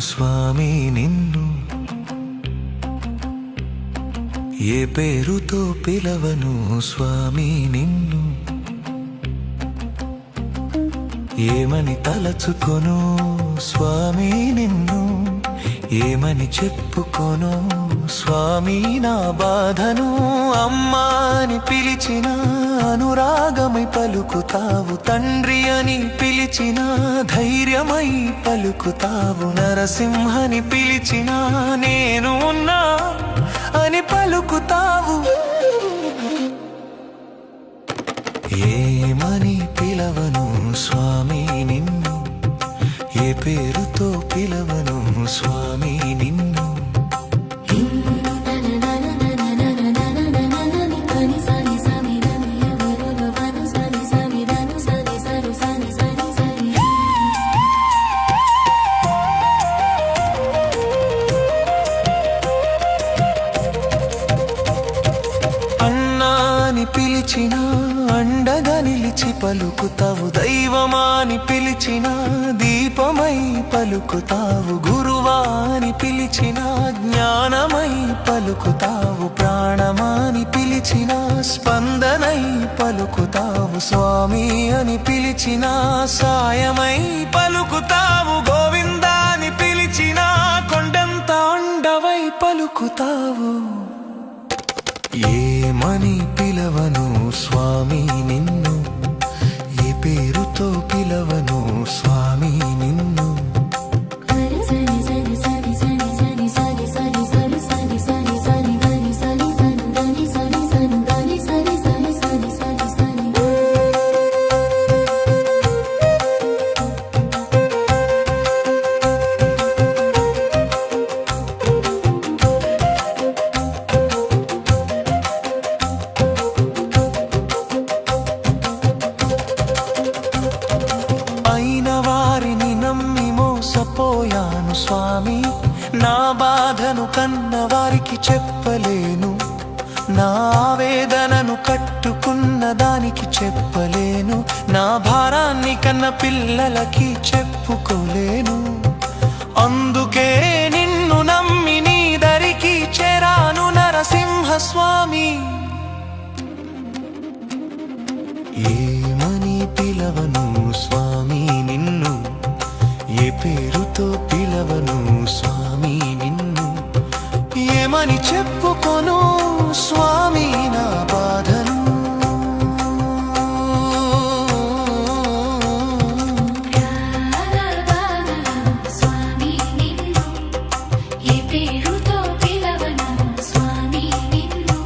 స్వామి నిన్ను ఏ పేరుతో పిలవను స్వామి నిన్ను ఏమని తలచుకొను స్వామి నిన్ను ఏమని చెప్పుకొను స్వామి నా బాధను అమ్మా అని పిలిచిన అనురాగమై పలుకుతావు తండ్రి అని పిలిచిన ధైర్యమై పలుకుతావు నరసింహని పిలిచిన నేను ఉన్నా అని పలుకుతావు ఏమని పిలవను స్వామి నిన్ను ఏ పేరుతో పిలవను స్వామి నిన్ను అన్నాని పిలిచిన అండగా నిలిచి పలుకుతావు దైవమాని పిలిచిన దీపమై పలుకుతావు గురువాని పిలిచిన జ్ఞానమై పలుకుతావు ప్రాణమాని పిలిచిన స్పందనై పలుకుతావు స్వామి అని పిలిచిన సాయమై పలుకుతావు గోవిందాని పిలిచిన కొండంత అండవై పలుకుతావు ఏమని పిలవను స్వామి నిన్ను ఏ పేరుతో పిలవను స్వామి నిన్ను పోయాను స్వామి నా బాధను కన్నవారికి చెప్పలేను నా వేదనను కట్టుకున్న దానికి చెప్పలేను నా భారాన్ని కన్న పిల్లలకి చెప్పుకోలేను అందుకే నిన్ను నమ్మి నీ దరికి చేరాను నరసింహ స్వామి ఏమని పిలవను స్వామి నిన్ను ఏ పేరుతో పిలవను స్వామి నిన్ను ఏమని చెప్పుకొను స్వామి నా బాధను స్వామి నిన్ను ఏ పేరుతో పిలవను స్వామి నిన్ను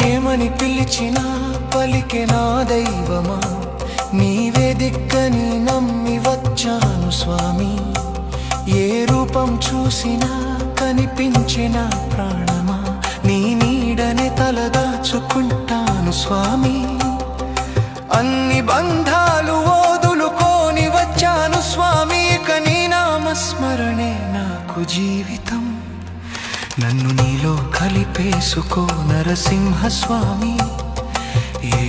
ఏమని పిలిచినా పలికే నా దైవమా నీవే దిక్కని నమ్మి వచ్చాను స్వామి ఏ రూపం చూసినా కనిపించిన ప్రాణమా నీ నీడనే తలదాచుకుంటాను స్వామి అన్ని బంధాలు వదులుకొని వచ్చాను స్వామి నీ నామస్మరణే నాకు జీవితం నన్ను నీలో కలిపేసుకో నరసింహ స్వామి ఏ